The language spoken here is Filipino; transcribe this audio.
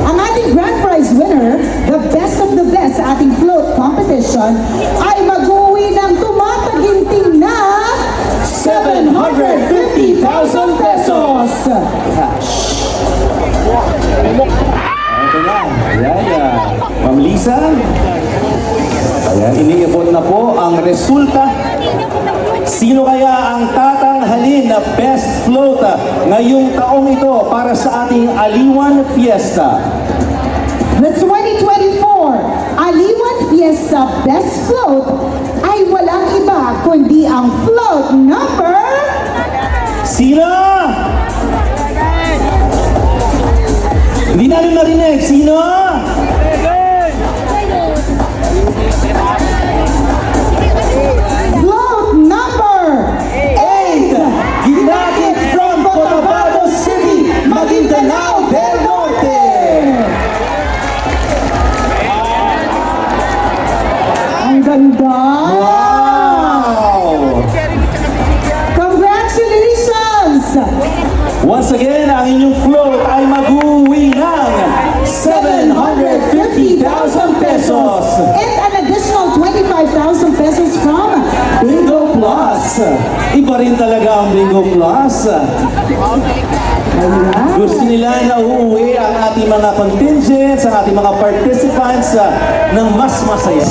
ang ating grand prize winner, the best of the best sa ating float competition, ay mag-uwi ng tumataginting na 750,000 pesos! Cash. Ito na. Ayan. Ma'am Lisa. Ayan, iniipon na po ang resulta. Sino kaya ang tatanghalin na best float ngayong taong ito para sa ating Aliwan Fiesta? The 2024 Aliwan Fiesta Best Float ay walang iba kundi ang float number... Sino? Hindi namin marinig. Sino? Float number 8! Ginagit from Cotabato City, Maguindanao del Norte! Ang ganda! Wow! Congratulations! Once again, ang inyong float ay mag-uwi ng 750,000 pesos! And an additional 25,000 pesos from Bingo Plus! Iba rin talaga ang Bingo Plus. Ayan. Gusto nila na uuwi ang ating mga contingents, ang ating mga participants ng mas masaya.